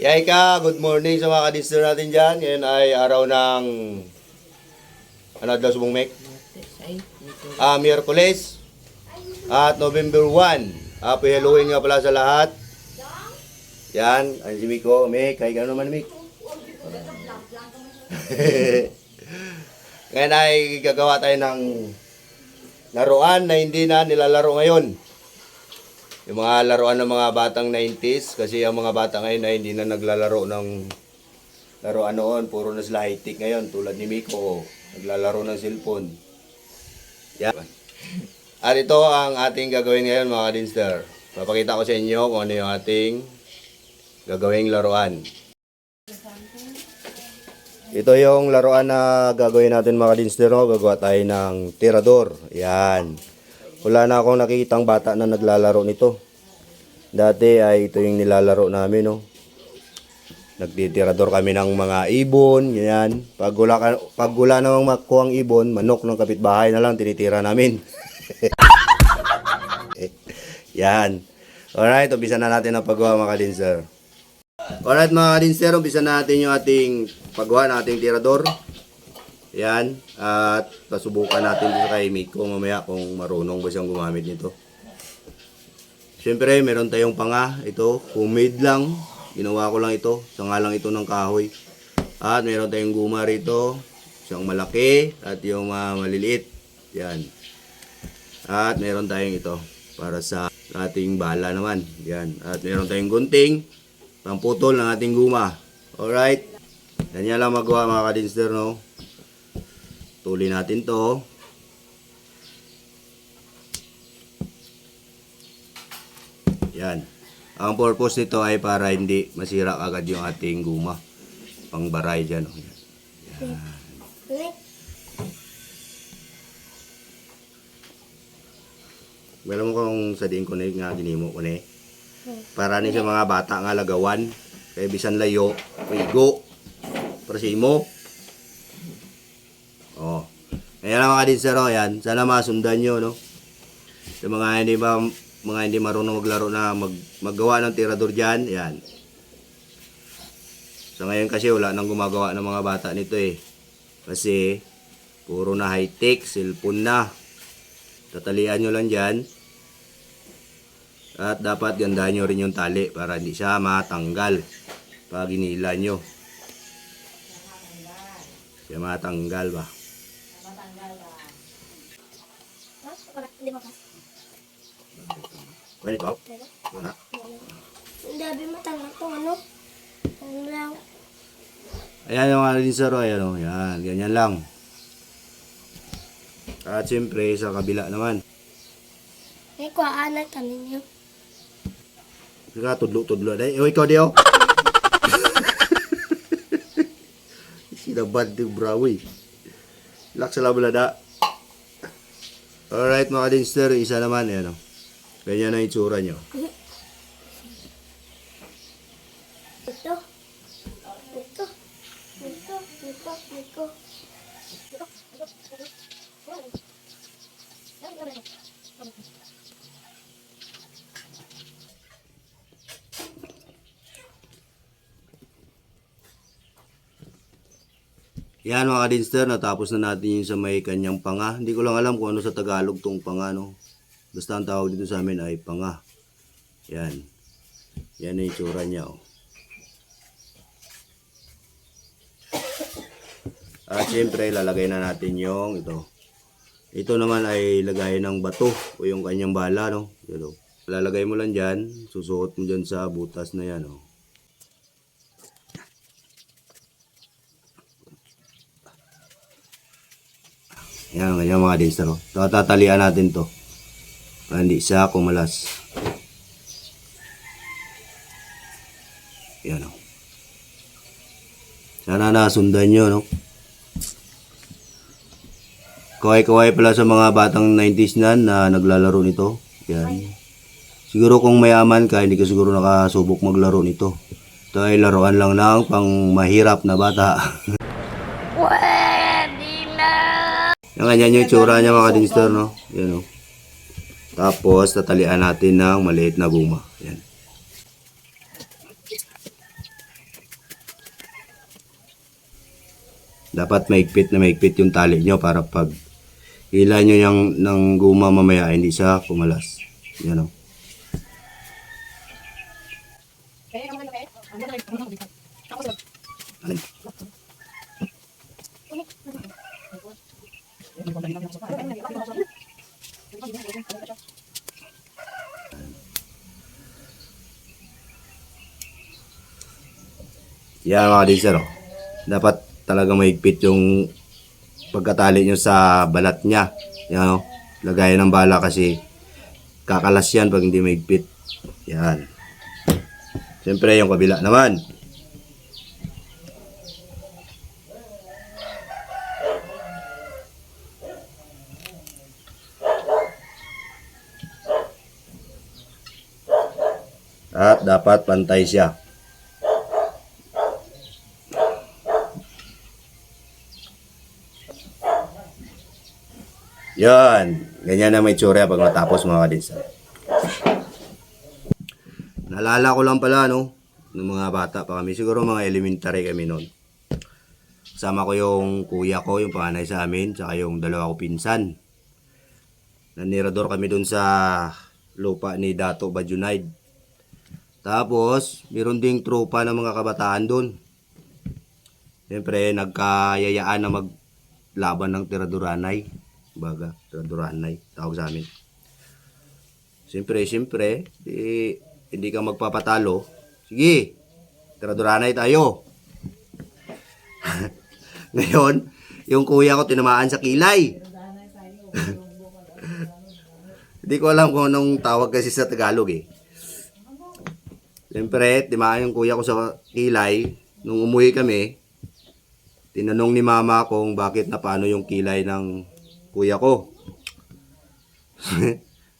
Yay ka, good morning sa mga kadinster natin dyan. Ngayon ay araw ng, ano daw subong Mek? Miyerkules at November 1. Happy Halloween nga pala sa lahat. Yan, ay si Miko. Mek, kaya ka naman Mek. Ngayon ay gagawa tayo ng laruan na hindi na nilalaro ngayon. Yung mga laruan ng mga batang 90s, kasi ang mga bata ngayon ay hindi na naglalaro ng laruan noon. Puro na sila high-tech ngayon, tulad ni Miko, naglalaro ng cellphone. Yan. At ito ang ating gagawin ngayon mga kadinster. Papakita ko sa inyo kung ano yung ating gagawing laruan. Ito yung laruan na gagawin natin mga kadinster. Gagawa tayo ng tirador. Yan. Wala na akong nakikitang bata na naglalaro nito. Dati ay ito yung nilalaro namin, no. Nagtitirador kami ng mga ibon, ganyan. Pag wala namang makuha ang ibon, manok ng kapitbahay na lang tinitira namin. Yan. Alright, umpisa na natin ang paggawa mga kadinser. Alright mga kadinser, umpisa na natin yung ating paggawa ng ating tirador. Yan, at pasubukan natin dito kay Miko mamaya kung marunong ba siyang gumamit nito. Siyempre, meron tayong panga. Ito, homemade lang. Ginawa ko lang ito. Sanga lang ito ng kahoy. At meron tayong guma rito. Isang malaki at yung maliliit. Yan. At meron tayong ito para sa ating bala naman. Yan. At meron tayong gunting. Pamputol ng ating guma. Alright. Ganyan lang magawa mga kadinster, no? Tuli natin to. Yan. Ang purpose nito ay para hindi masira agad yung ating guma. Pangbaray dyan. Yan. Meron mo kung sadiin ko na nga ginimo ko na eh. Para ni sa mga bata nga lagawan. Kaya bisan layo. Pigo. Para sa imo. Oh. Kaya lang mga kadinser, yan. Sana masundan nyo, no? Sa mga hindi marunong maglaro na maggawa ng tirador dyan, yan. So ngayon kasi wala nang gumagawa ng mga bata nito eh. Kasi puro na high-tech, cellphone na. Tatalian nyo lang dyan. At dapat gandahan nyo rin yung tali para hindi siya matanggal pag ginila nyo. Siya matanggal ba? Pwede ko? Wala. Hindi, abi matanggal to, ano? Ano lang? Ayan yung ano din sir, ayan o. Yan, ganyan lang. At siyempre, sa kabila naman. Ay, kuhaan na tanin niyo. Saka, tudlo-tudlo. Ikaw di o. Sinabad yung brawi. Lak sa labalada. Alright mga kadinster, isa naman, ayan o. Ganyan ang itsura nyo. Ito. Ito. Ito. Ito. Ito. Yan mga kadinster, natapos na natin yung sa may kanyang panga. Hindi ko lang alam kung ano sa Tagalog tong panga, no? Basta ang tawag dito sa amin ay panga. Yan. Yan ang itsura niya, oh. At siyempre, lalagay na natin yung ito. Ito naman ay lagay ng bato o yung kanyang bala, no? Yan, oh. Lalagay mo lang dyan. Susuot mo dyan sa butas na yan, oh. Yan, ganyan mga dinster, oh. So, tatalian natin to. Para hindi siya kumalas. Yan, oh. Sana nasundan nyo, no? Kaway-kaway pala sa mga batang 90s na naglalaro nito. Yan. Siguro kung mayaman ka, hindi ka siguro nakasubok maglaro nito. Ito ay laruan lang ng pang mahirap na bata. Yan, ganyan yung itsura niya mga kadinster, no? Yan, oh. Tapos, tatalian natin ng maliit na guma. Yan. Dapat maigpit na maigpit yung tali nyo para pag hila nyo yung ng guma mamaya hindi siya pumalas. Yan o. Yan mga dinser o. Dapat talaga maigpit yung pagkatali nyo sa balat niya. Yan o. Lagayan ng bala kasi kakalas yan pag hindi maigpit. Yan. Siyempre yung kabila naman. At dapat pantay siya. Yan. Ganyan na may tsura pag matapos mga kadinsa. Naalala ko lang pala, no? Nung mga bata pa kami. Siguro mga elementary kami noon. Kasama ko yung kuya ko, yung panganay sa amin, saka yung dalawa ko pinsan. Nanirador kami dun sa lupa ni Dato Bajunaid. Tapos, meron ding tropa ng mga kabataan dun. Siyempre, nagkayayaan na maglaban ng tiraduranay. Baga, tiraduranay, tawag sa amin. Siyempre, hindi ka magpapatalo. Sige, tiraduranay tayo. Ngayon, yung kuya ko tinamaan sa kilay. Hindi ko alam kung anong tawag kasi sa Tagalog eh. Siyempre, timaan yung kuya ko sa kilay. Nung umuwi kami, tinanong ni mama kung bakit na paano yung kilay ng kuya ko.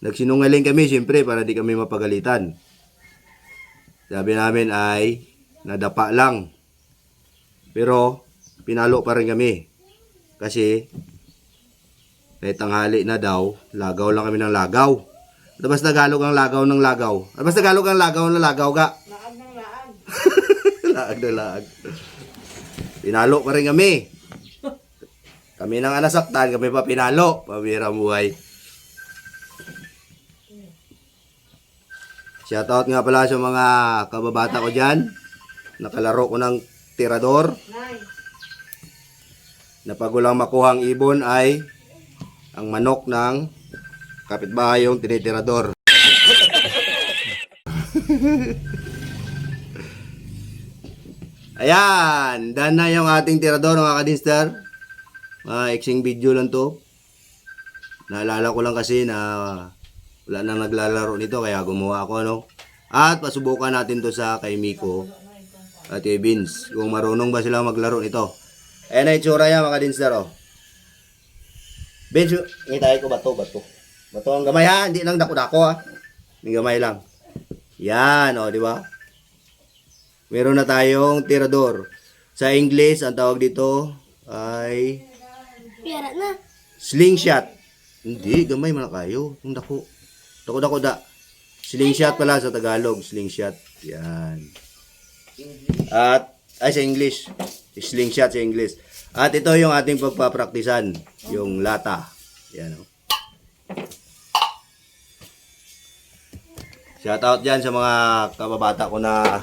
Nagsinungaling kami, siyempre, para di kami mapagalitan. Sabi namin ay nadapa lang. Pero, pinalo pa rin kami. Kasi, kahit tanghali na daw, lagaw lang kami ng lagaw. Ano ba sa Tagalog ang lagaw ng lagaw? Ano ba sa Tagalog ang lagaw ng lagaw ka? Laag ng laag. Laag na laag. Pinalo pa rin kami. Kami nang nasaktan, kami pa pinalo. Pabira buhay. Shoutout nga pala sa mga kababata ko dyan. Nakalaro ko ng tirador. Nay. Na pag walang makuhang ibon ay ang manok ng kapitbahay yung tinitirador. Ayan, done na yung ating tirador mga kadinster. Iksing video lang to. Naalala ko lang kasi na wala nang naglalaro nito kaya gumawa ako ano. At pasubukan natin to sa kay Miko at kay Vince kung marunong ba sila maglaro nito. Ayan na itsura yan mga kadinster oh. Vince, ngitay ko bato. Bato ang gamay ha, hindi lang dako-dako ha. Yung gamay lang. Yan o, di ba? Meron na tayong tirador. Sa English, ang tawag dito ay Piyara na. slingshot. Hindi, gamay man na kayo. Yung dako. Dako-dako da. Slingshot pala sa Tagalog. Slingshot. Yan. At, ay sa English. Slingshot sa English. At ito yung ating pagpapraktisan. Yung lata. Yan o. Shoutout dyan sa mga kababata ko na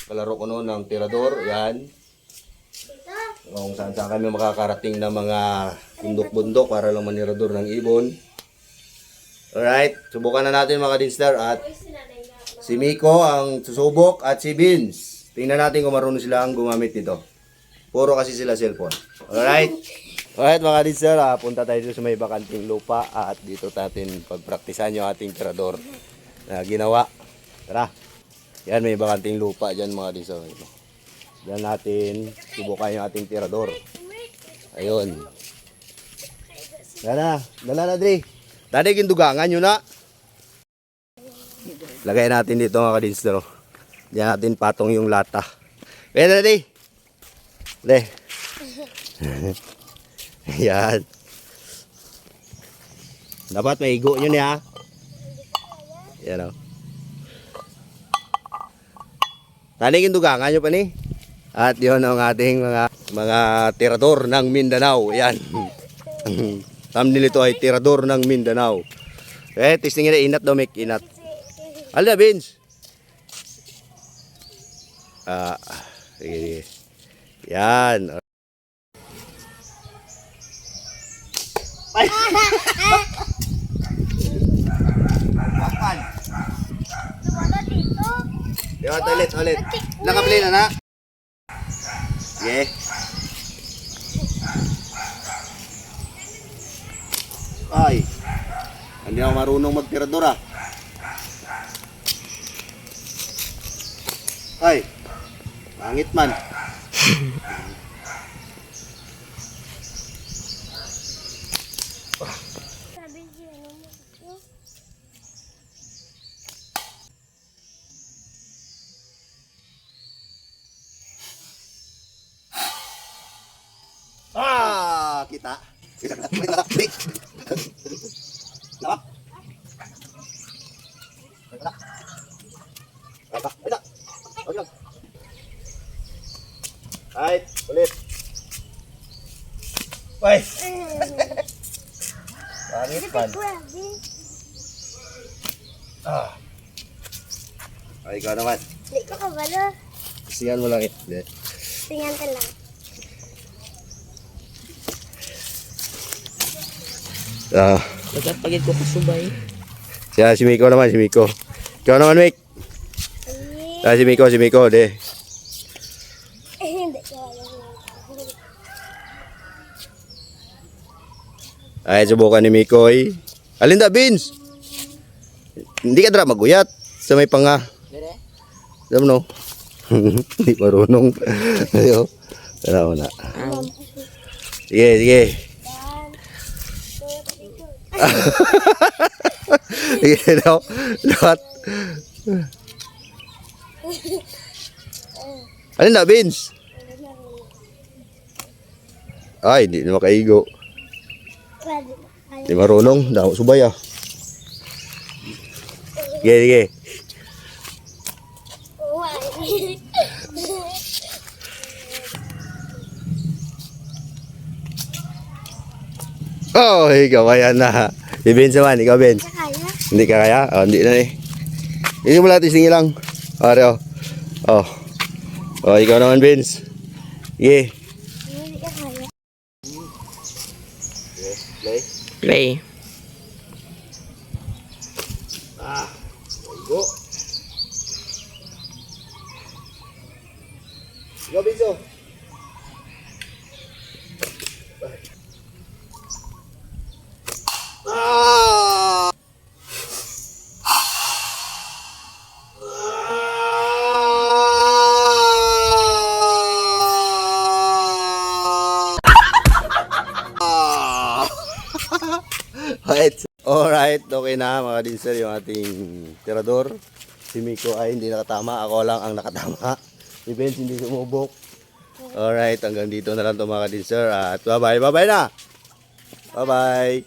kalaro ko noon ng tirador. Yan. Kung saan kami makakarating ng mga bundok-bundok para lang manirador ng ibon. Alright. Subukan na natin mga dinstar. At si Miko ang susubok at si Vince. Tingnan natin kung marunong sila ang gumamit nito. Puro kasi sila cellphone. Alright. Alright mga dinstar. Punta tayo sa may bakanting lupa. At dito natin pagpraktisan yung ating tirador na ginawa. Tara. Yan, may bakanting lupa dyan mga diso. Diyan natin subukan yung ating tirador. Ayun. Dala na, Dre. Tadi gindugangan yun na. Lagay natin dito mga kadinstro. Diyan natin patong yung lata. Pwede, Dre. Dre. Yan. Dapat may igo yun ya. Yan o. Tani gindugangan nyo pa ni. At yun ang ating mga Mga tirador ng Mindanao. Yan. Thumbnail ito ay tirador ng Mindanao. Eh, testing nila. Inat daw, Mick. Inat. Alda, Vince. Sige. Yan. Ay! Papan. Wala dito. Diba, ulit. Nakaplay na na. Sige. Ay. Hindi ako marunong magtirador ah. Ay. Pangit man. Sabi siya, ano mo? Kita. Kita na. Break. Lawak. Wala. Wala. Okay lang. Right, ulit. Ay. Pangit man. Grabe. Ay, ikaw naman. Hindi ko kabalo. Siyan mo lang eh. Hindi. Tingnan ka lang. Dapat pagit ko kasubay. Siya, si Miko naman, si Miko. Ikaw naman, Mik. Ay, Si Miko, de. hindi ko alam. Ay, subukan ni Miko eh. Alinda, Vince. Hindi ka dra maguyat sa may panga. Dire? Alam no? Hindi marunong. Ayo. Wala na. Sige. Sige daw. Dapat. Alinda, Vince. Ay, hindi na makaigo. Hindi marunong. Daw subay ah. Sige. Oh, ikaw kaya na. Si Vince naman, ikaw Vince. Kaya? Hindi ka kaya? Oh, hindi na eh. Hindi mo lahat isingi lang. Are, oh. Oh, ikaw naman Vince. Sige. Hindi ka kaya. Play. Play. Go. Go, Vince. Ah! Alright, okay na mga dinser yung ating tirador. Si Miko ay hindi nakatama, ako lang ang nakatama. Si Vince hindi sumubok. Alright, hanggang dito na lang to mga dinser. At bye-bye na! Bye-bye!